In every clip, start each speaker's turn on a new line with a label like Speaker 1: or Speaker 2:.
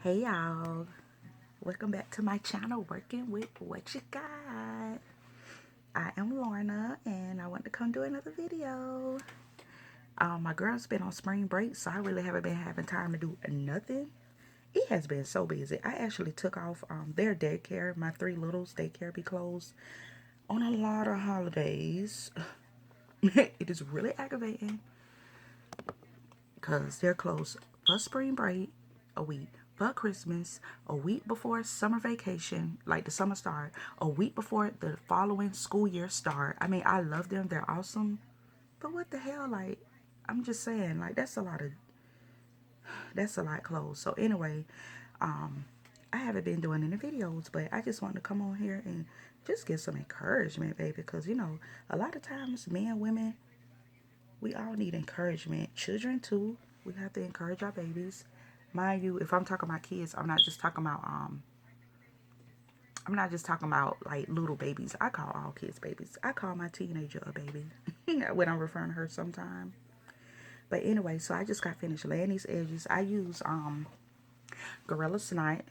Speaker 1: Hey y'all, welcome back to my channel, Working with What You Got. I am Lorna and I want to come do another video. My girl's been on spring break, so I really haven't been having time to do nothing. It has been so busy. I actually took off their daycare. My three littles daycare be closed on a lot of holidays. It is really aggravating because they're closed for spring break a week, for Christmas a week before summer vacation, like the summer start, a week before the following school year start. I mean, I love them, they're awesome, but what the hell, like, I'm just saying, like, that's a lot closed. So anyway, I haven't been doing any videos, but I just wanted to come on here and just get some encouragement, baby, because a lot of times men, women, we all need encouragement. Children too. We have to encourage our babies. Mind you, if I'm talking about kids, I'm not just talking about like little babies. I call all kids babies. I call my teenager a baby when I'm referring to her sometime. But anyway, so I just got finished laying these edges. I use Gorilla Snot.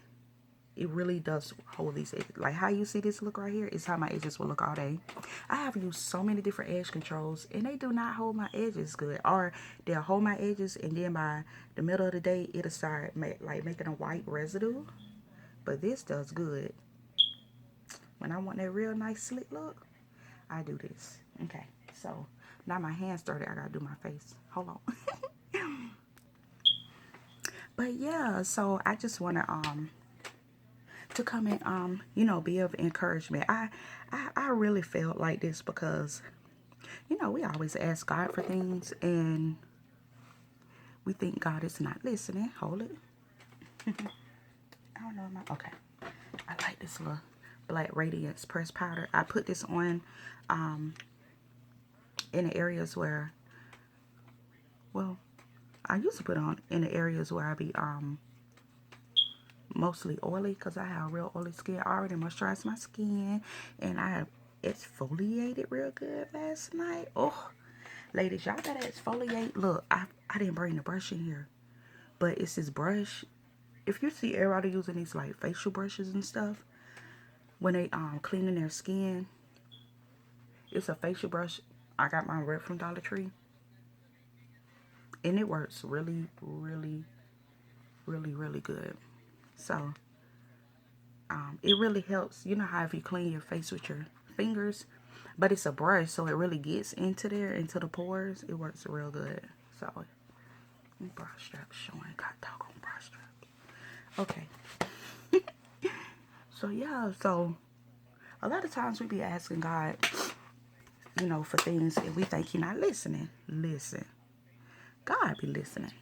Speaker 1: It really does hold these edges. Like how you see this look right here is how my edges will look all day. I have used so many different edge controls and they do not hold my edges good. Or they'll hold my edges and then by the middle of the day it'll start making a white residue. But this does good. When I want that real nice slick look, I do this. Okay, so now my hands dirty. I gotta do my face. Hold on. But yeah, so I just wanna to come and be of encouragement. I really felt like this because we always ask God for things and we think God is not listening. Hold it. I don't know my okay. I like this little Black Radiance pressed powder. I put this on in the areas where, well, I used to put on in the areas where I be mostly oily because I have real oily skin. I already moisturized my skin and I have exfoliated real good last night. Oh, ladies, y'all gotta exfoliate. Look, I didn't bring the brush in here, but it's this brush. If you see everybody using these like facial brushes and stuff when they cleaning their skin, it's a facial brush. I got mine right from Dollar Tree and it works really, really, really, really good. So it really helps. You know how if you clean your face with your fingers, but it's a brush, so it really gets into there, into the pores. It works real good. So, bra straps showing. God doggone bra straps. Okay. So, yeah. So, a lot of times we be asking God, for things, and we think He not listening. Listen. God be listening.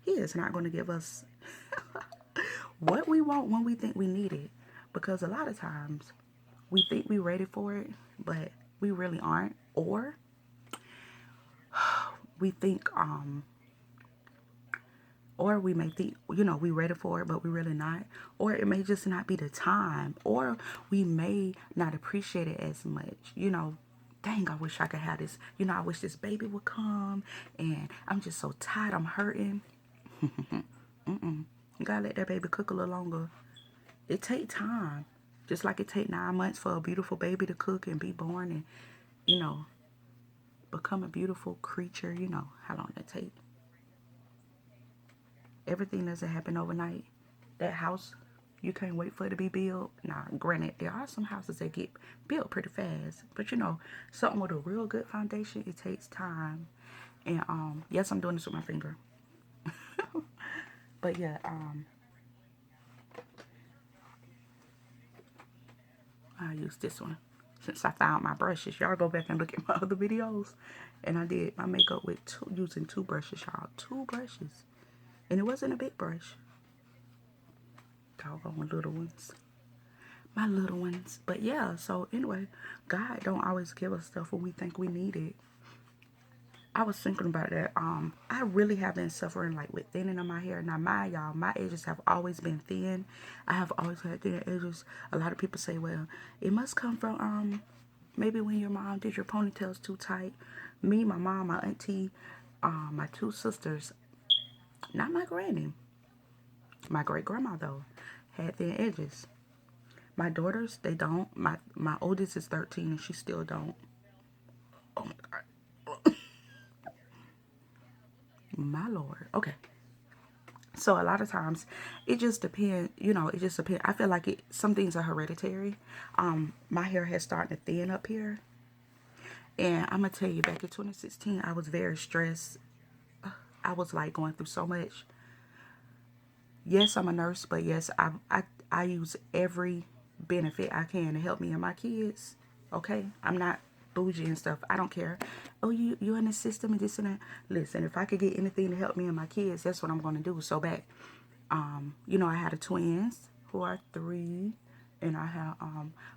Speaker 1: He is not going to give us what we want when we think we need it. Because a lot of times we think we're ready for it, but we really aren't. Or we think, or we may think, we ready for it, but we really not. Or it may just not be the time. Or we may not appreciate it as much. Dang, I wish I could have this. I wish this baby would come. And I'm just so tired. I'm hurting. You gotta let that baby cook a little longer. It take time. Just like it take 9 months for a beautiful baby to cook and be born and, become a beautiful creature. You know how long that take. Everything doesn't happen overnight. That house, you can't wait for it to be built. Now, granted, there are some houses that get built pretty fast. But, something with a real good foundation, it takes time. And, yes, I'm doing this with my finger. But, yeah, I use this one. Since I found my brushes, y'all go back and look at my other videos. And I did my makeup with using two brushes, y'all. Two brushes. And it wasn't a big brush. Doggone little ones. My little ones. But yeah, so anyway, God don't always give us stuff when we think we need it. I was thinking about that. I really have been suffering like with thinning of my hair. Now, y'all, my edges have always been thin. I have always had thin edges. A lot of people say, well, it must come from maybe when your mom did your ponytails too tight. Me, my mom, my auntie, my two sisters, not my granny. My great grandma though had thin edges. My daughters, they don't. My oldest is 13 and she still don't. Oh my god. My lord. Okay. So a lot of times it just depends, it just depends. I feel like some things are hereditary. My hair has started to thin up here. And I'm gonna tell you, back in 2016, I was very stressed. I was like going through so much. Yes, I'm a nurse, but yes, I use every benefit I can to help me and my kids. Okay, I'm not bougie and stuff. I don't care. Oh, you in the system and this and that. Listen, if I could get anything to help me and my kids, that's what I'm gonna do. So back, I had a twins who are 3, and I have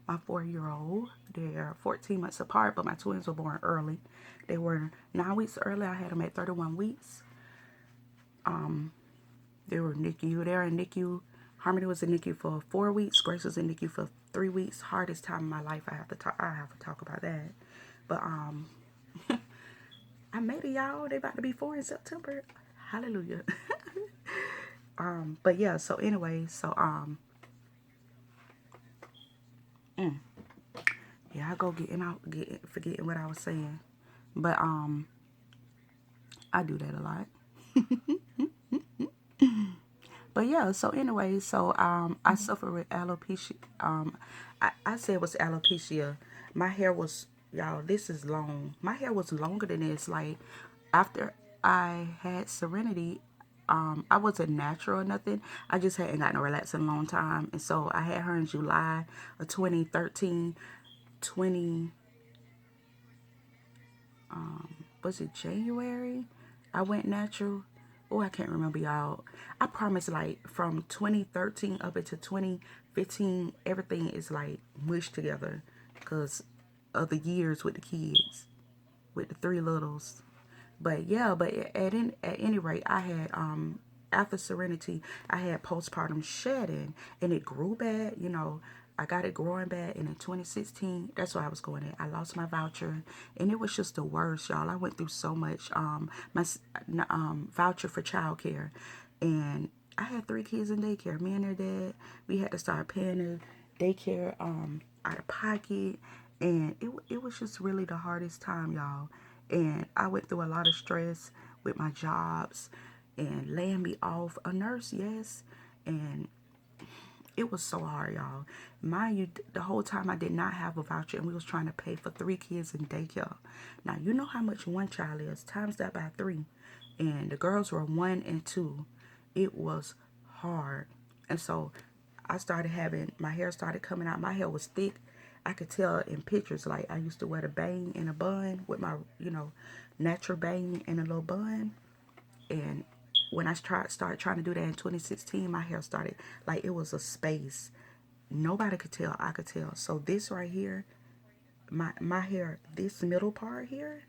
Speaker 1: my 4-year-old. They're 14 months apart, but my twins were born early. They were 9 weeks early. I had them at 31 weeks. They were NICU. They're in NICU. Harmony was in NICU for 4 weeks. Grace was in NICU for 3 weeks. Hardest time in my life. I have to talk about that. But I made it, y'all. They about to be 4 in September. Hallelujah. But yeah. So anyway, yeah, I go forgetting what I was saying. But I do that a lot. But yeah, so anyway, I suffer with alopecia. I said it was alopecia. My hair was, y'all, this is long. My hair was longer than this. Like, after I had Serenity, I wasn't natural or nothing. I just hadn't gotten a relax in a long time. And so I had her in July of 2013. 20, was it January? I went natural. Oh, I can't remember, y'all. I promise, like, from 2013 up into 2015, everything is, like, mushed together because of the years with the kids, with the 3 littles. But, yeah, but at any rate, I had, after Serenity, I had postpartum shedding, and it grew back, I got it growing back, and in 2016, that's where I was going at. I lost my voucher, and it was just the worst, y'all. I went through so much. My voucher for childcare, and I had 3 kids in daycare. Me and their dad, we had to start paying the daycare out of pocket, and it was just really the hardest time, y'all. And I went through a lot of stress with my jobs and laying me off. A nurse, yes, and it was so hard, y'all. Mind you, the whole time I did not have a voucher, and we was trying to pay for 3 kids in daycare. Now, you know how much one child is. Times that by 3. And the girls were 1 and 2. It was hard. And so I started having, my hair started coming out. My hair was thick. I could tell in pictures, like, I used to wear the bang in a bun with my, natural bang in a little bun. And when I started trying to do that in 2016, my hair started, like, it was a space. Nobody could tell. I could tell. So this right here, my hair, this middle part here,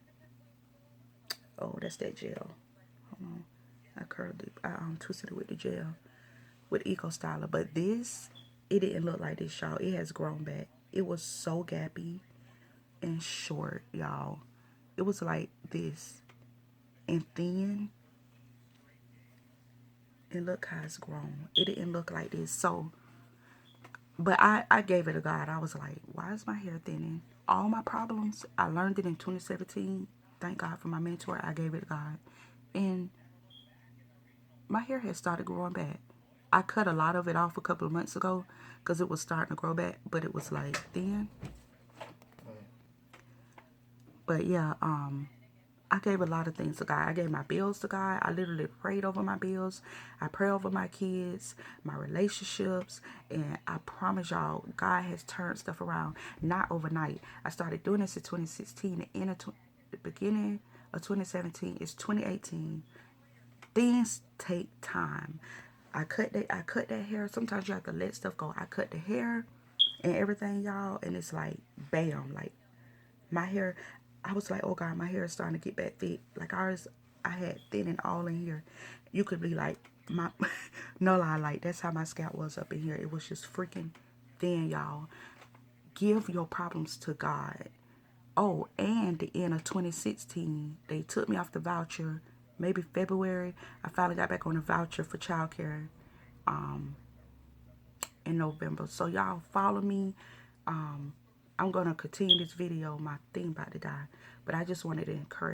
Speaker 1: oh, that's that gel. Hold on. I curled it. I twisted it with the gel, with Eco Styler. But this, it didn't look like this, y'all. It has grown back. It was so gappy and short, y'all. It was like this and thin. And look how it's grown. It didn't look like this. So, but I gave it to God. I was like, why is my hair thinning? All my problems, I learned it in 2017. Thank God for my mentor. I gave it to God. And my hair had started growing back. I cut a lot of it off a couple of months ago because it was starting to grow back. But it was like thin. But yeah, I gave a lot of things to God. I gave my bills to God. I literally prayed over my bills. I pray over my kids, my relationships. And I promise y'all, God has turned stuff around. Not overnight. I started doing this in 2016. The beginning of 2017 is 2018. Things take time. I cut that hair. Sometimes you have to let stuff go. I cut the hair and everything, y'all. And it's like, bam, like, my hair, I was like, oh God, my hair is starting to get back thick. Like ours, I had thinning all in here. You could be like, no lie, like, that's how my scalp was up in here. It was just freaking thin, y'all. Give your problems to God. Oh, and the end of 2016, they took me off the voucher. Maybe February, I finally got back on the voucher for childcare. in November. So y'all follow me. I'm gonna continue this video. My thing about to die, but I just wanted to encourage